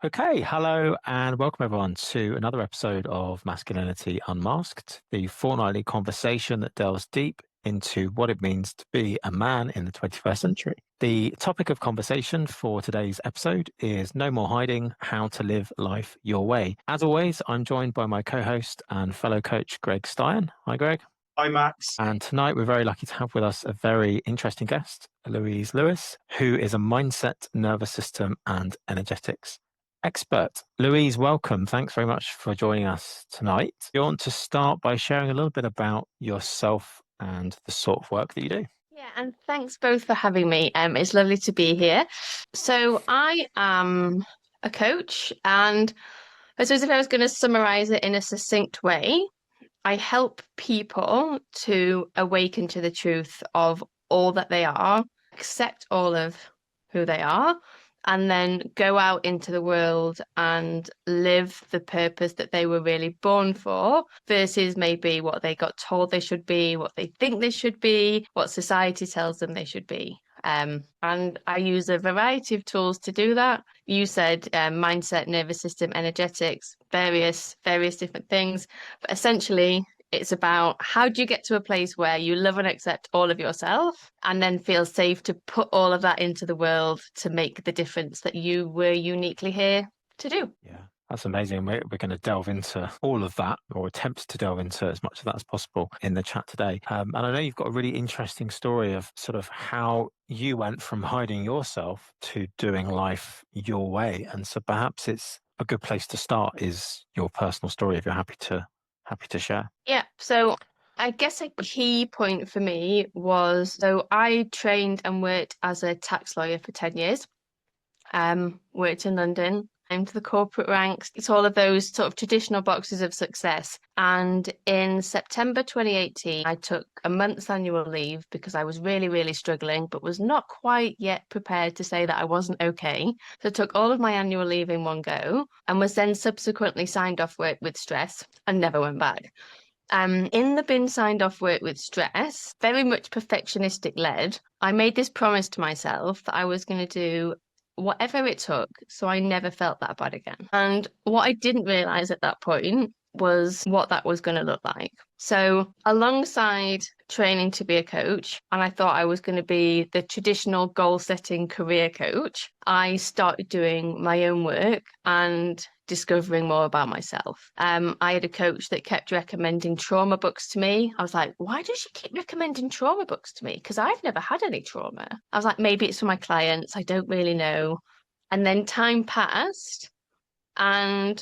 Okay, hello and welcome everyone to another episode of Masculinity Unmasked, the fortnightly conversation that delves deep into what it means to be a man in the 21st century. The topic of conversation for today's episode is No More Hiding, How to Live Life Your Way. As always, I'm joined by my co-host and fellow coach, Greg Styan. Hi, Greg. Hi, Max. And tonight we're very lucky to have with us a very interesting guest, Louise Lewis, who is a mindset, nervous system and energetics expert. Louise, welcome. Thanks very much for joining us tonight. You want to start by sharing a little bit about yourself and the sort of work that you do? Yeah, and thanks both for having me. It's lovely to be here. So I am a coach, and I suppose if I was going to summarize it in a succinct way, I help people to awaken to the truth of all that they are, accept all of who they are, and then go out into the world and live the purpose that they were really born for versus maybe what they got told they should be, what they think they should be, what society tells them they should be. And I use a variety of tools to do that. You said mindset, nervous system, energetics, various different things. But essentially, it's about how do you get to a place where you love and accept all of yourself and then feel safe to put all of that into the world to make the difference that you were uniquely here to do. Yeah. That's amazing. We're going to delve into all of that, or attempt to delve into as much of that as possible in the chat today. And I know you've got a really interesting story of sort of how you went from hiding yourself to doing life your way. And so perhaps it's a good place to start is your personal story, if you're happy to share. Yeah. So I guess a key point for me was, so I trained and worked as a tax lawyer for 10 years. Worked in London, into the corporate ranks. It's all of those sort of traditional boxes of success. And in September 2018, I took a month's annual leave because I was really, really struggling, but was not quite yet prepared to say that I wasn't okay. So I took all of my annual leave in one go and was then subsequently signed off work with stress and never went back. In the bin signed off work with stress, very much perfectionistic led, I made this promise to myself that I was going to do whatever it took so I never felt that bad again. And what I didn't realize at that point was what that was going to look like. So alongside training to be a coach, and I thought I was going to be the traditional goal setting career coach, I started doing my own work and discovering more about myself. I had a coach that kept recommending trauma books to me. I was like, why does she keep recommending trauma books to me? Because I've never had any trauma. I was like, maybe it's for my clients. I don't really know. And then time passed and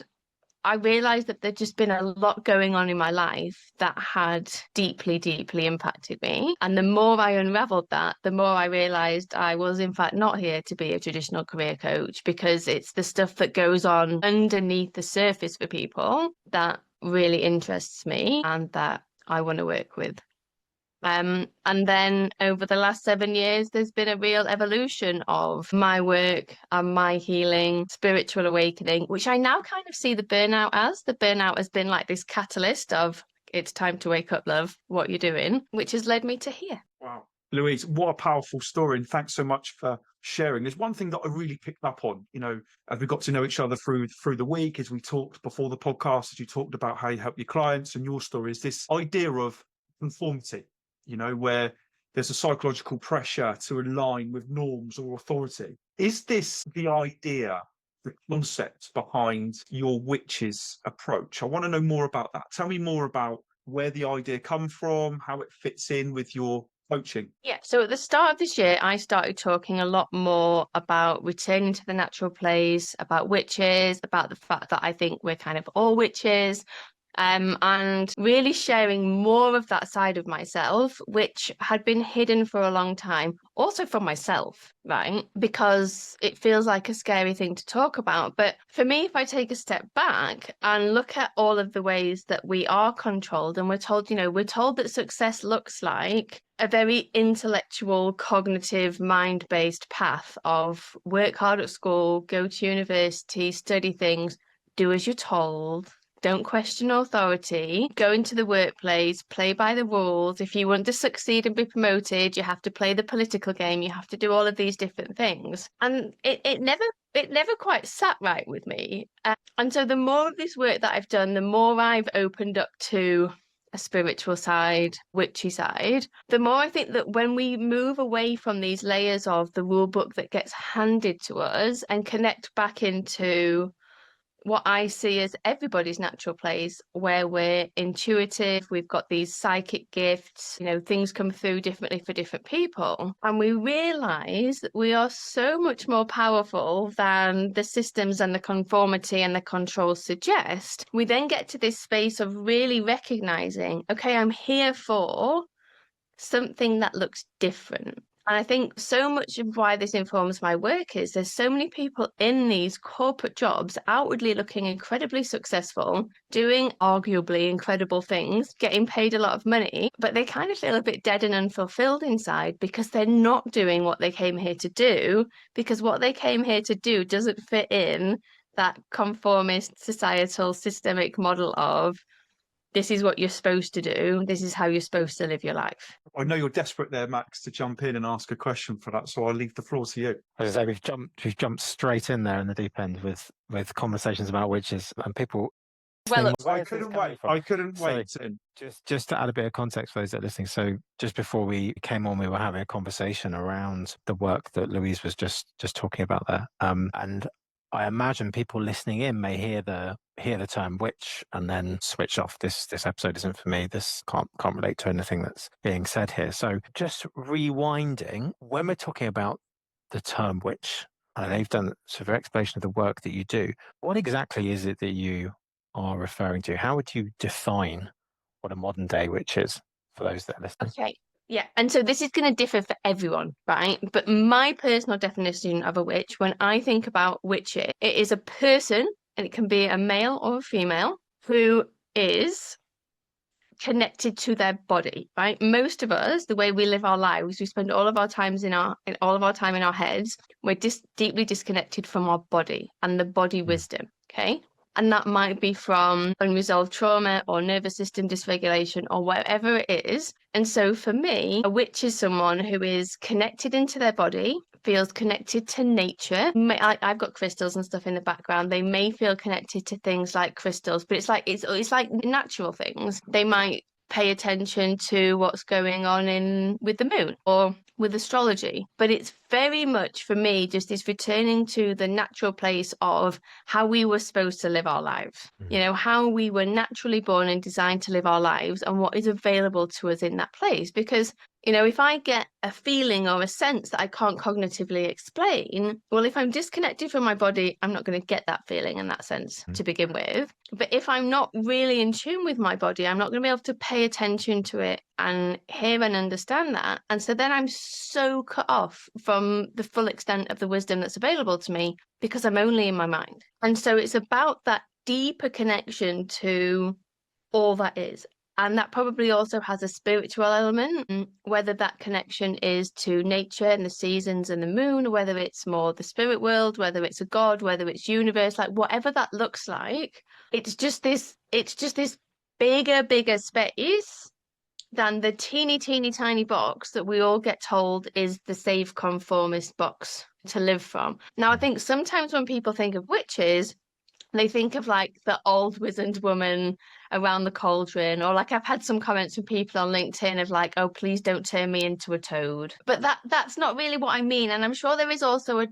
I realized that there'd just been a lot going on in my life that had deeply, deeply impacted me. And the more I unraveled that, the more I realized I was, in fact, not here to be a traditional career coach because it's the stuff that goes on underneath the surface for people that really interests me and that I want to work with. And then over the last 7 years, there's been a real evolution of my work and my healing, spiritual awakening, which I now kind of see the burnout as. The burnout has been like this catalyst of it's time to wake up, love, what you're doing, which has led me to here. Wow. Louise, what a powerful story. And thanks so much for sharing. There's one thing that I really picked up on, as we got to know each other through the week, as we talked before the podcast, as you talked about how you help your clients and your story, is this idea of conformity. Where there's a psychological pressure to align with norms or authority. Is this the idea, the concept behind your witches approach? I want to know more about that. Tell me more about where the idea come from, how it fits in with your coaching. Yeah, so at the start of this year, I started talking a lot more about returning to the natural place, about witches, about the fact that I think we're kind of all witches. And really sharing more of that side of myself, which had been hidden for a long time, also from myself, right? Because it feels like a scary thing to talk about. But for me, if I take a step back and look at all of the ways that we are controlled, and we're told that success looks like a very intellectual, cognitive, mind-based path of work hard at school, go to university, study things, do as you're told, don't question authority, go into the workplace, play by the rules. If you want to succeed and be promoted, you have to play the political game. You have to do all of these different things. And it never quite sat right with me. And so the more of this work that I've done, the more I've opened up to a spiritual side, witchy side, the more I think that when we move away from these layers of the rule book that gets handed to us and connect back into what I see as everybody's natural place, where we're intuitive, we've got these psychic gifts, things come through differently for different people. And we realize that we are so much more powerful than the systems and the conformity and the control suggest. We then get to this space of really recognizing, okay, I'm here for something that looks different. And I think so much of why this informs my work is there's so many people in these corporate jobs outwardly looking incredibly successful, doing arguably incredible things, getting paid a lot of money, but they kind of feel a bit dead and unfulfilled inside because they're not doing what they came here to do, because what they came here to do doesn't fit in that conformist societal systemic model of this is what you're supposed to do. This is how you're supposed to live your life. I know you're desperate there, Max, to jump in and ask a question for that, so I'll leave the floor to you. As I say, we've jumped straight in there in the deep end with conversations about witches and people. Well, I couldn't wait. I couldn't wait. Just to add a bit of context for those that are listening. So just before we came on, we were having a conversation around the work that Louise was just talking about there. And I imagine people listening in may hear the term witch and then switch off. This episode isn't for me. This can't relate to anything that's being said here. So just rewinding, when we're talking about the term witch, and they've done sort of explanation of the work that you do, what exactly is it that you are referring to? How would you define what a modern day witch is for those that are listening? Okay. Yeah, and so this is going to differ for everyone, right? But my personal definition of a witch, when I think about witches, it is a person, and it can be a male or a female, who is connected to their body, right? Most of us, the way we live our lives, we spend all of our time in our heads. We're deeply disconnected from our body and the body wisdom, okay? And that might be from unresolved trauma or nervous system dysregulation or whatever it is. And so for me, a witch is someone who is connected into their body, feels connected to nature. I've got crystals and stuff in the background. They may feel connected to things like crystals, but it's like natural things. They might pay attention to what's going on with the moon or with astrology. But it's very much, for me, just this returning to the natural place of how we were supposed to live our lives. How we were naturally born and designed to live our lives and what is available to us in that place. Because if I get a feeling or a sense that I can't cognitively explain, well, if I'm disconnected from my body, I'm not going to get that feeling and that sense to begin with. But if I'm not really in tune with my body, I'm not going to be able to pay attention to it and hear and understand that. And so then I'm so cut off from the full extent of the wisdom that's available to me because I'm only in my mind. And so it's about that deeper connection to all that is. And that probably also has a spiritual element, whether that connection is to nature and the seasons and the moon, whether it's more the spirit world, whether it's a god, whether it's universe, like whatever that looks like. It's just this bigger space than the teeny tiny box that we all get told is the safe conformist box to live from. Now, I think sometimes when people think of witches, they think of like the old wizened woman around the cauldron, or like I've had some comments from people on LinkedIn of like, oh, please don't turn me into a toad. But that's not really what I mean. And I'm sure there is also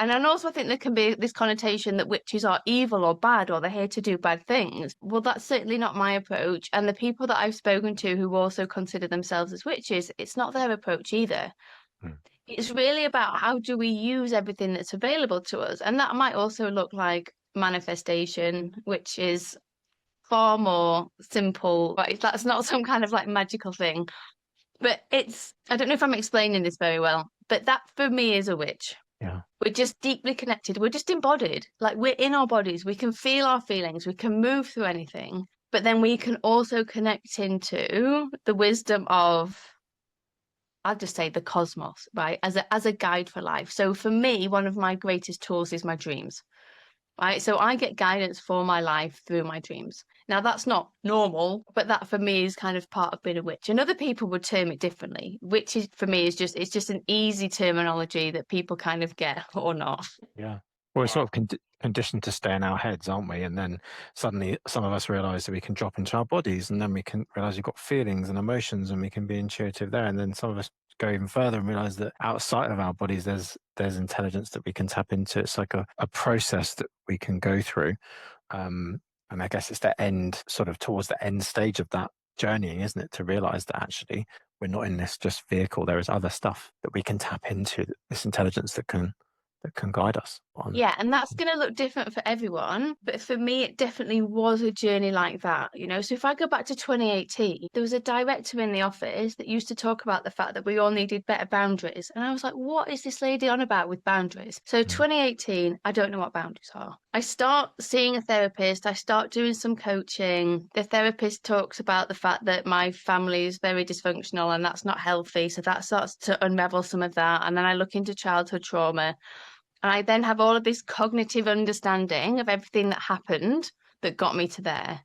and I also think there can be this connotation that witches are evil or bad or they're here to do bad things. Well, that's certainly not my approach. And the people that I've spoken to who also consider themselves as witches, it's not their approach either. It's really about how do we use everything that's available to us. And that might also look like manifestation, which is far more simple, right? That's not some kind of like magical thing. But I don't know if I'm explaining this very well, but that for me is a witch. Yeah. We're just deeply connected. We're just embodied. Like we're in our bodies. We can feel our feelings. We can move through anything. But then we can also connect into the wisdom of, I'll just say, the cosmos, right? As a guide for life. So for me, one of my greatest tools is my dreams. right? So I get guidance for my life through my dreams. Now, that's not normal, but that for me is kind of part of being a witch. And other people would term it differently. Witch is, for me, is just, it's just an easy terminology that people kind of get or not. Yeah. Well, we're sort of conditioned to stay in our heads, aren't we? And then suddenly some of us realize that we can drop into our bodies, and then we can realize we've got feelings and emotions, and we can be intuitive there. And then some of us go even further and realize that outside of our bodies, there's intelligence that we can tap into. It's like a process that we can go through. And I guess it's the end, sort of towards the end stage of that journeying, isn't it? To realize that actually we're not in this just vehicle. There is other stuff that we can tap into, this intelligence that can guide us on. Yeah, and that's going to look different for everyone. But for me, it definitely was a journey like that, you know. So if I go back to 2018, there was a director in the office that used to talk about the fact that we all needed better boundaries. And I was like, what is this lady on about with boundaries? So 2018, I don't know what boundaries are. I start seeing a therapist. I start doing some coaching. The therapist talks about the fact that my family is very dysfunctional and that's not healthy. So that starts to unravel some of that. And then I look into childhood trauma. And I then have all of this cognitive understanding of everything that happened that got me to there.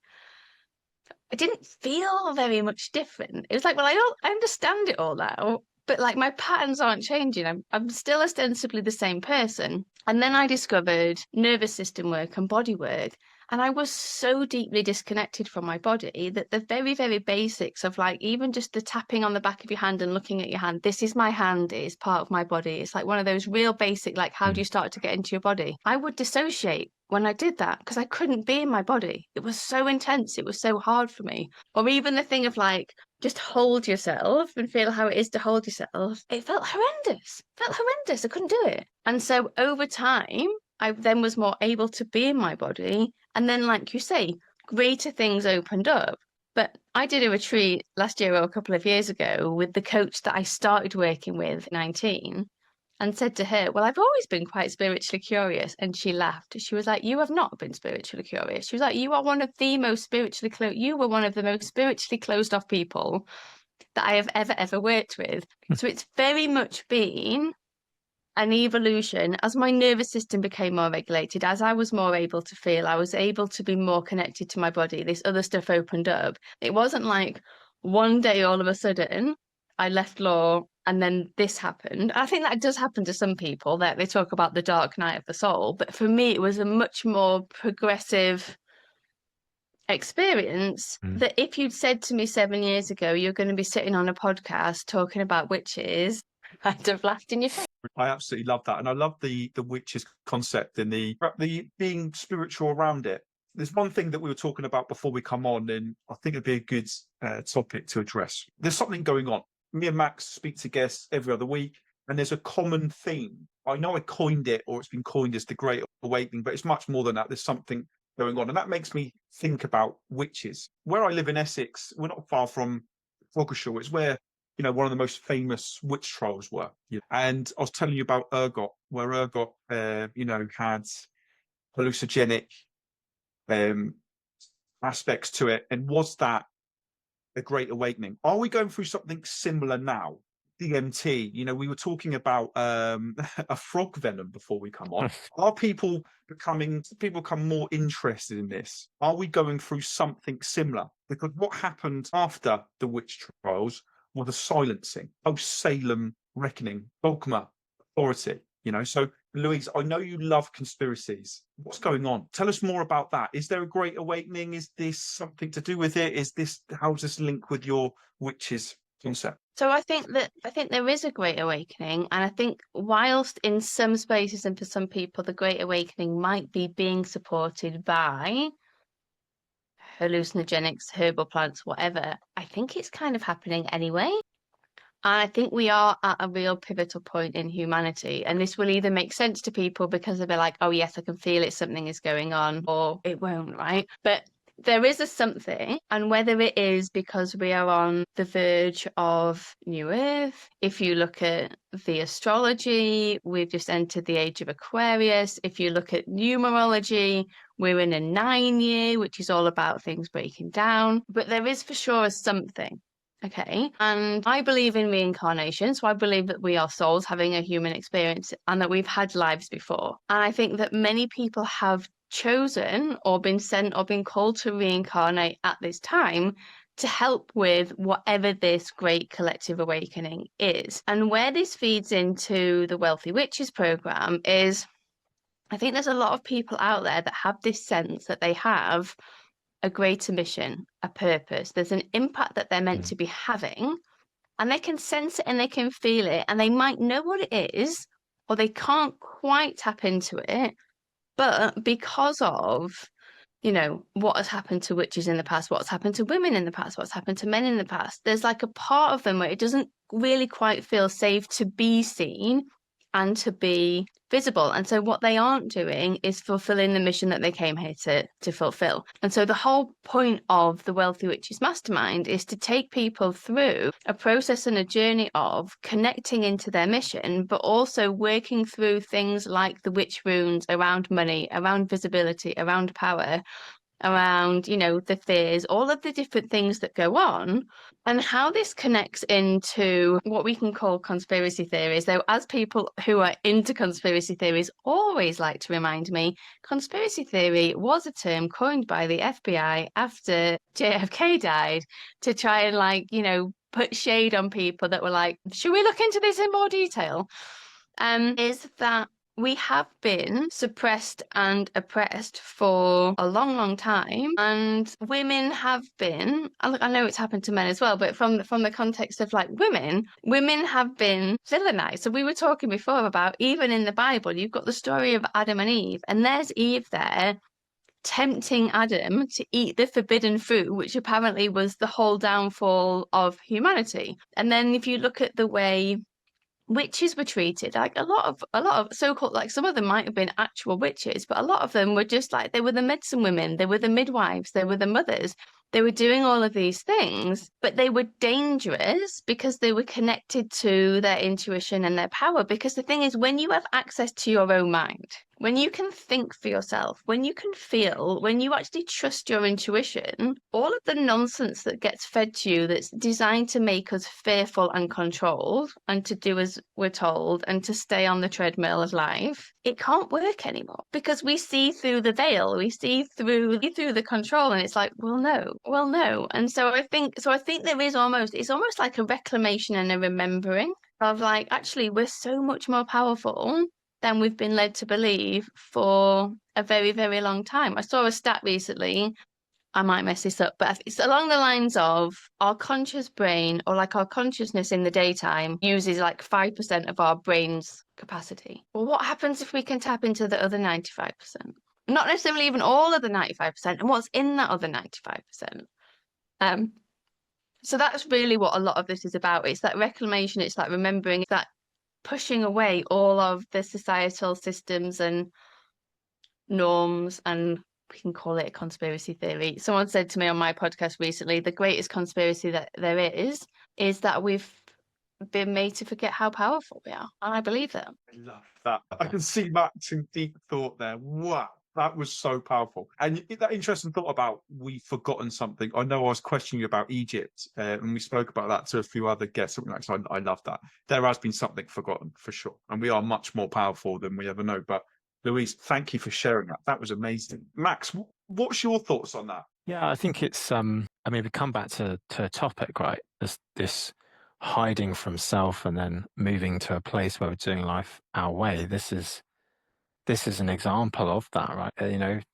I didn't feel very much different. It was like, well, I understand it all now, but like my patterns aren't changing. I'm still ostensibly the same person. And then I discovered nervous system work and body work. And I was so deeply disconnected from my body that the very, very basics of like even just the tapping on the back of your hand and looking at your hand, this is my hand, is part of my body. It's like one of those real basic, like, how do you start to get into your body? I would dissociate when I did that because I couldn't be in my body. It was so intense. It was so hard for me. Or even the thing of like, just hold yourself and feel how it is to hold yourself. It felt horrendous. I couldn't do it. And so over time, I then was more able to be in my body. And then, like you say, greater things opened up. But I did a retreat last year or a couple of years ago with the coach that I started working with at 19 and said to her, well, I've always been quite spiritually curious. And she laughed. She was like, you have not been spiritually curious. She was like, you were one of the most spiritually closed off people that I have ever worked with. So it's very much been an evolution as my nervous system became more regulated, as I was more able to feel, I was able to be more connected to my body. This other stuff opened up. It wasn't like one day all of a sudden I left law and then this happened. I think that does happen to some people, that they talk about the dark night of the soul. But for me, it was a much more progressive experience that if you'd said to me 7 years ago, you're going to be sitting on a podcast talking about witches, I'd have laughed in your face. I absolutely love that. And I love the witches concept and the being spiritual around it. There's one thing that we were talking about before we come on, and I think it'd be a good topic to address. There's something going on. Me and Max speak to guests every other week, and there's a common theme. I know I coined it, or it's been coined as the Great Awakening, but it's much more than that. There's something going on. And that makes me think about witches. Where I live in Essex, we're not far from Froggershaw. It's where, you know, one of the most famous witch trials were. Yeah. And I was telling you about Ergot, where Ergot, you know, had hallucinogenic aspects to it. And was that a Great Awakening? Are we going through something similar now? DMT, you know, we were talking about a frog venom before we come on. Are people become more interested in this? Are we going through something similar? Because what happened after the witch trials was the silencing, post-Salem reckoning, dogma, authority, you know. So Louise, I know you love conspiracies. What's going on? Tell us more about that. Is there a Great Awakening? Is this something to do with it? How does this link with your witches concept? So I think there is a Great Awakening, and I think whilst in some spaces and for some people the Great Awakening might be being supported by hallucinogenics, herbal plants, whatever, I think it's kind of happening anyway. And I think we are at a real pivotal point in humanity. And this will either make sense to people because they'll be like, oh yes, I can feel it, something is going on, or it won't, right? But there is a something, and whether it is because we are on the verge of New Earth, if you look at the astrology, we've just entered the age of Aquarius. If you look at numerology, we're in a 9-year, which is all about things breaking down. But there is for sure something. Okay. And I believe in reincarnation. So I believe that we are souls having a human experience and that we've had lives before. And I think that many people have chosen or been sent or been called to reincarnate at this time to help with whatever this great collective awakening is. And where this feeds into the Wealthy Witches program is, I think there's a lot of people out there that have this sense that they have a greater mission, a purpose. There's an impact that they're meant to be having, and they can sense it and they can feel it, and they might know what it is, or they can't quite tap into it. But because of, what has happened to witches in the past, what's happened to women in the past, what's happened to men in the past, there's like a part of them where it doesn't really quite feel safe to be seen and to be visible. And so what they aren't doing is fulfilling the mission that they came here to fulfill. And so the whole point of the Wealthy Witches Mastermind is to take people through a process and a journey of connecting into their mission, but also working through things like the witch runes around money, around visibility, around power, around, the fears, all of the different things that go on, and how this connects into what we can call conspiracy theories. Though, as people who are into conspiracy theories always like to remind me, conspiracy theory was a term coined by the FBI after JFK died to try and put shade on people that were like, should we look into this in more detail? Is that we have been suppressed and oppressed for a long, long time, and women have been. I know it's happened to men as well, but from the context of women have been villainized. So we were talking before about, even in the Bible, you've got the story of Adam and Eve, and there's Eve there tempting Adam to eat the forbidden fruit, which apparently was the whole downfall of humanity. And then if you look at the way witches were treated, like a lot of so-called, some of them might have been actual witches, but a lot of them were just they were the medicine women, they were the midwives, they were the mothers. They were doing all of these things, but they were dangerous because they were connected to their intuition and their power. Because the thing is, when you have access to your own mind, when you can think for yourself, when you can feel, when you actually trust your intuition, all of the nonsense that gets fed to you that's designed to make us fearful and controlled and to do as we're told and to stay on the treadmill of life, it can't work anymore because we see through the veil, we see through the control, and it's like, well, no. And so I think there is it's almost like a reclamation and a remembering of actually, we're so much more powerful than we've been led to believe for a very, very long time. I saw a stat recently, I might mess this up, but it's along the lines of our conscious brain, or our consciousness in the daytime uses 5% of our brain's capacity. Well, what happens if we can tap into the other 95%? Not necessarily even all of the 95%, and what's in that other 95%? So that's really what a lot of this is about. It's that reclamation, it's that remembering, it's that pushing away all of the societal systems and norms, and we can call it a conspiracy theory. Someone said to me on my podcast recently, the greatest conspiracy that there is that we've been made to forget how powerful we are. And I believe that. I love that. I can see Max in deep thought there. Wow. That was so powerful. And that interesting thought about we've forgotten something. I know I was questioning you about Egypt, and we spoke about that to a few other guests. So I love that. There has been something forgotten for sure. And we are much more powerful than we ever know. But Louise, thank you for sharing that. That was amazing. Max, what's your thoughts on that? Yeah, I think it's, we come back to a topic, right? This hiding from self and then moving to a place where we're doing life our way. This is an example of that, right?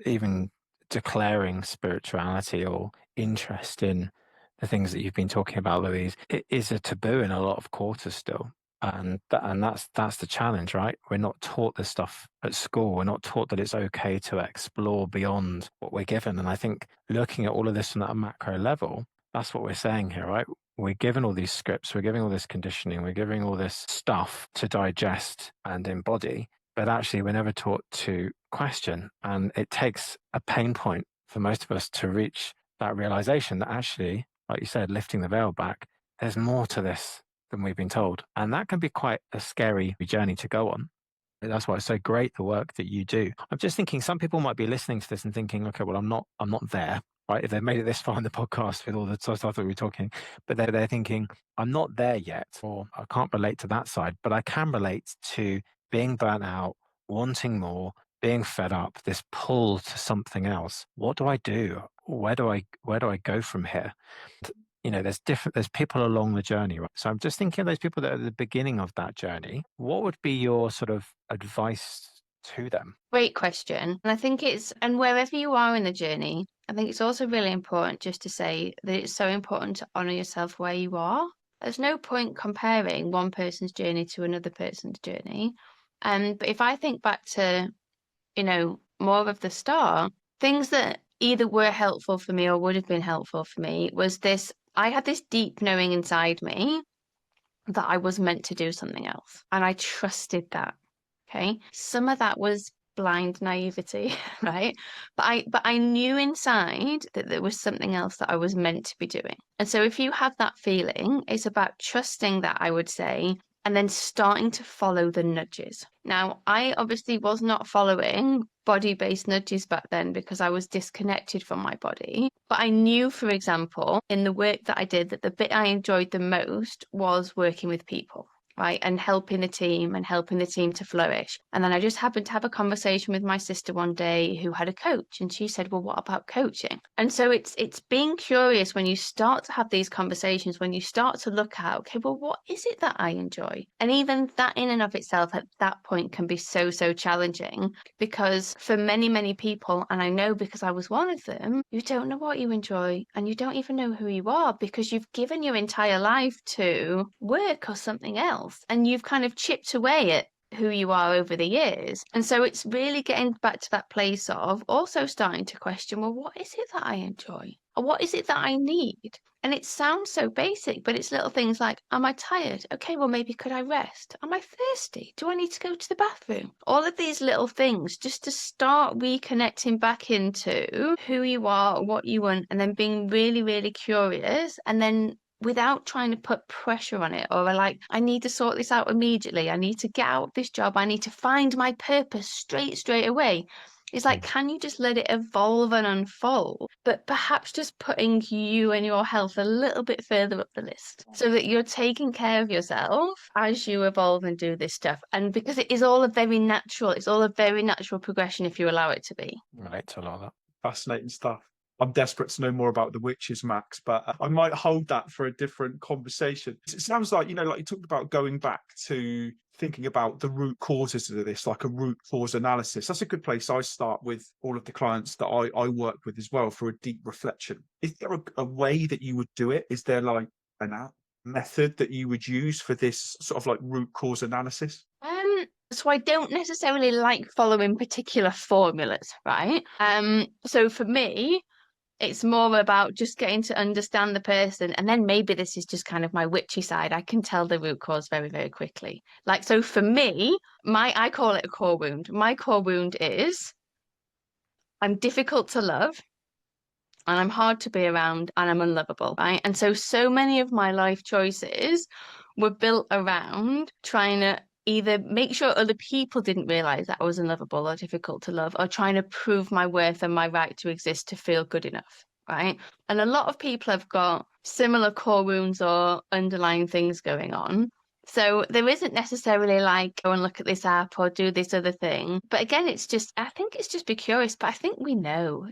Even declaring spirituality or interest in the things that you've been talking about, Louise, it is a taboo in a lot of quarters still. And that's the challenge, right? We're not taught this stuff at school. We're not taught that it's okay to explore beyond what we're given. And I think looking at all of this from that macro level, that's what we're saying here, right? We're given all these scripts, we're giving all this conditioning, we're giving all this stuff to digest and embody. But actually, we're never taught to question. And it takes a pain point for most of us to reach that realization that actually, like you said, lifting the veil back, there's more to this than we've been told. And that can be quite a scary journey to go on. That's why it's so great, the work that you do. I'm just thinking some people might be listening to this and thinking, okay, well, I'm not there, right? If they've made it this far in the podcast with all the stuff that we're talking, but they're thinking, I'm not there yet, or I can't relate to that side, but I can relate to being burnt out, wanting more, being fed up, this pull to something else. What do I do? Where do I go from here? There's people along the journey, right? So I'm just thinking of those people that are at the beginning of that journey. What would be your sort of advice to them? Great question. And I think and wherever you are in the journey, I think it's also really important just to say that it's so important to honor yourself where you are. There's no point comparing one person's journey to another person's journey. But if I think back to, more of the start, things that either were helpful for me or would have been helpful for me was this. I had this deep knowing inside me that I was meant to do something else. And I trusted that. Okay. Some of that was blind naivety, right? But I knew inside that there was something else that I was meant to be doing. And so if you have that feeling, it's about trusting that, I would say, and then starting to follow the nudges. Now, I obviously was not following body-based nudges back then because I was disconnected from my body. But I knew, for example, in the work that I did, that the bit I enjoyed the most was working with people, right? And helping the team to flourish. And then I just happened to have a conversation with my sister one day who had a coach, and she said, well, what about coaching? And so it's being curious when you start to have these conversations, when you start to look at, okay, well, what is it that I enjoy? And even that in and of itself at that point can be so, so challenging, because for many, many people, and I know because I was one of them, you don't know what you enjoy and you don't even know who you are because you've given your entire life to work or something else. And you've kind of chipped away at who you are over the years. And so it's really getting back to that place of also starting to question, well, what is it that I enjoy? Or what is it that I need? And it sounds so basic, but it's little things like, am I tired? Okay, well, maybe could I rest? Am I thirsty? Do I need to go to the bathroom? All of these little things just to start reconnecting back into who you are, what you want, and then being really, really curious, and then without trying to put pressure on it or like, I need to sort this out immediately. I need to get out this job. I need to find my purpose straight away. It's like, can you just let it evolve and unfold? But perhaps just putting you and your health a little bit further up the list so that you're taking care of yourself as you evolve and do this stuff. And because it's all a very natural progression if you allow it to be. Right, a lot of that. Fascinating stuff. I'm desperate to know more about the witches, Max, but I might hold that for a different conversation. It sounds like, like you talked about going back to thinking about the root causes of this, like a root cause analysis. That's a good place I start with all of the clients that I work with as well, for a deep reflection. Is there a way that you would do it? Is there like an method that you would use for this sort of like root cause analysis? So I don't necessarily like following particular formulas, right? So for me, it's more about just getting to understand the person. And then maybe this is just kind of my witchy side. I can tell the root cause very, very quickly. Like, so for me, I call it a core wound. My core wound is I'm difficult to love and I'm hard to be around and I'm unlovable, right? And so many of my life choices were built around trying to either make sure other people didn't realize that I was unlovable or difficult to love, or trying to prove my worth and my right to exist to feel good enough, right? And a lot of people have got similar core wounds or underlying things going on. So there isn't necessarily like, go and look at this app or do this other thing. But again, I think it's just be curious. But I think we know,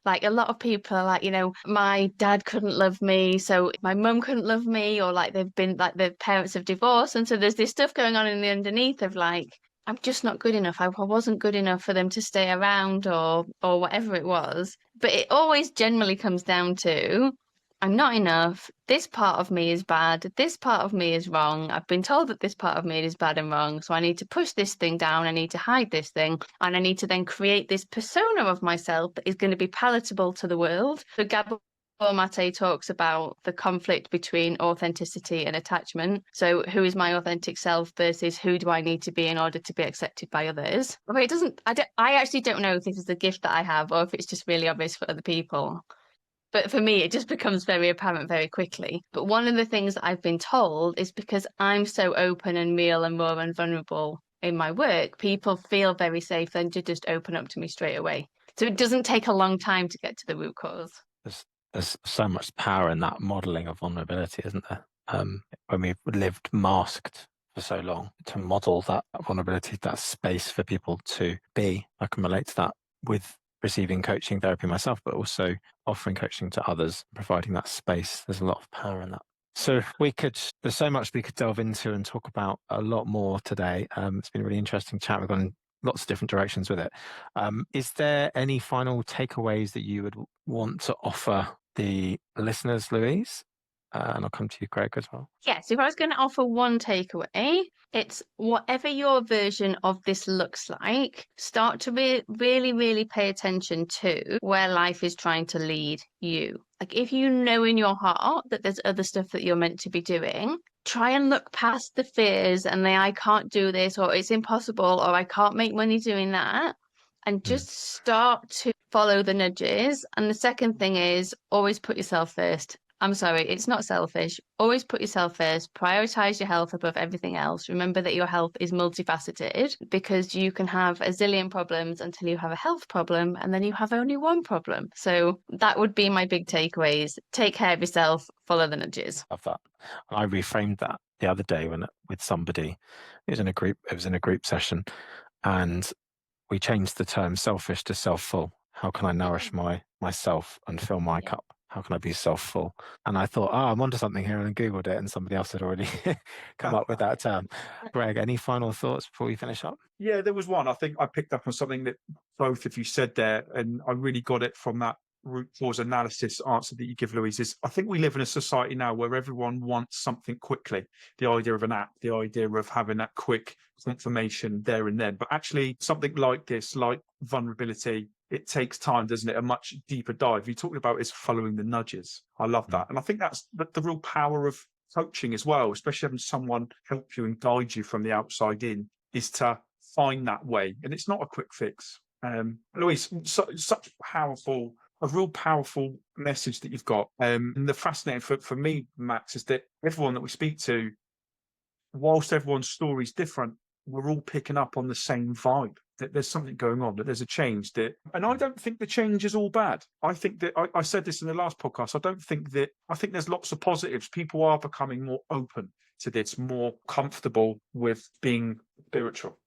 like a lot of people are like, my dad couldn't love me, so my mum couldn't love me, or like they've been like their parents have divorced. And so there's this stuff going on in the underneath of like, I'm just not good enough. I wasn't good enough for them to stay around or whatever it was. But it always generally comes down to, I'm not enough. This part of me is bad. This part of me is wrong. I've been told that this part of me is bad and wrong. So I need to push this thing down. I need to hide this thing. And I need to then create this persona of myself that is going to be palatable to the world. So Gabor Mate talks about the conflict between authenticity and attachment. So who is my authentic self versus who do I need to be in order to be accepted by others? But I actually don't know if this is a gift that I have or if it's just really obvious for other people. But for me, it just becomes very apparent very quickly. But one of the things that I've been told is because I'm so open and real and raw and vulnerable in my work, people feel very safe then to just open up to me straight away. So it doesn't take a long time to get to the root cause. There's so much power in that modeling of vulnerability, isn't there? When we've lived masked for so long, to model that vulnerability, that space for people to be. I can relate to that with receiving coaching therapy myself, but also offering coaching to others, providing that space. There's a lot of power in that. So there's so much we could delve into and talk about a lot more today. It's been a really interesting chat. We've gone in lots of different directions with it. Is there any final takeaways that you would want to offer the listeners, Louise? And I'll come to you, Greg, as well. Yes, if I was going to offer one takeaway, it's whatever your version of this looks like, start to really, really pay attention to where life is trying to lead you. Like if you know in your heart that there's other stuff that you're meant to be doing, try and look past the fears and the I can't do this, or it's impossible, or I can't make money doing that, and just start to follow the nudges. And the second thing is always put yourself first. I'm sorry, it's not selfish. Always put yourself first. Prioritize your health above everything else. Remember that your health is multifaceted, because you can have a zillion problems until you have a health problem, and then you have only one problem. So that would be my big takeaways. Take care of yourself, follow the nudges. Love that. I reframed that the other day with somebody. It was in a group session, and we changed the term selfish to self-full. How can I nourish myself and fill my cup? How can I be self-full? And I thought, I'm onto something here, and Googled it, and somebody else had already come up with that term. Greg, any final thoughts before we finish up? Yeah, there was one. I think I picked up on something that both of you said there, and I really got it from that root cause analysis answer that you give, Louise. Is I think we live in a society now where everyone wants something quickly. The idea of an app, the idea of having that quick information there and then. But actually, something like this, like vulnerability, it takes time, doesn't it? A much deeper dive. You talked about is following the nudges. I love that. And I think that's the real power of coaching as well, especially having someone help you and guide you from the outside in, is to find that way. And it's not a quick fix. Louise, such a real powerful message that you've got. And the fascinating for me, Max, is that everyone that we speak to, whilst everyone's story is different, we're all picking up on the same vibe, that there's something going on, that there's a change. And I don't think the change is all bad. I think that I said this in the last podcast. I think there's lots of positives. People are becoming more open to this, more comfortable with being spiritual.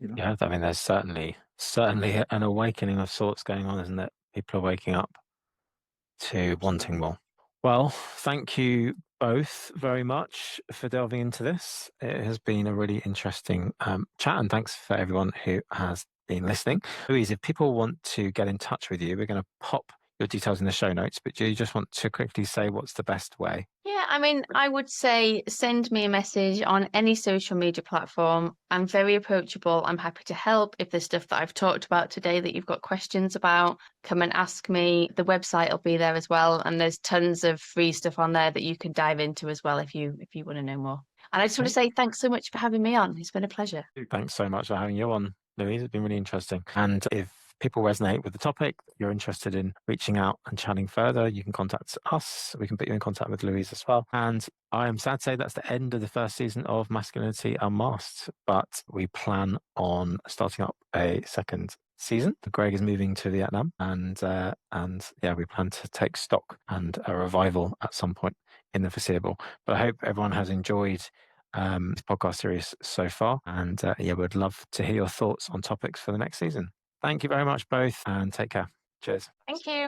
You know? Yeah, I mean, there's certainly an awakening of sorts going on, isn't it? People are waking up to wanting more. Well, thank you both very much for delving into this. It has been a really interesting chat, and thanks for everyone who has been listening. Louise, if people want to get in touch with you, we're going to pop your details in the show notes, but do you just want to quickly say what's the best way? Yeah, I mean, I would say send me a message on any social media platform. I'm very approachable. I'm happy to help. If there's stuff that I've talked about today that you've got questions about, come and ask me. The website will be there as well. And there's tons of free stuff on there that you can dive into as well if you want to know more. And I just want to say thanks so much for having me on. It's been a pleasure. Thanks so much for having you on, Louise. It's been really interesting. And if people resonate with the topic, you're interested in reaching out and chatting further, you can contact us. We can put you in contact with Louise as well. And I am sad to say that's the end of the first season of Masculinity Unmasked, but we plan on starting up a second season. Greg is moving to Vietnam, and yeah, we plan to take stock and a revival at some point in the foreseeable. But I hope everyone has enjoyed this podcast series so far, and yeah, we'd love to hear your thoughts on topics for the next season. Thank you very much, both, and take care. Cheers. Thank you.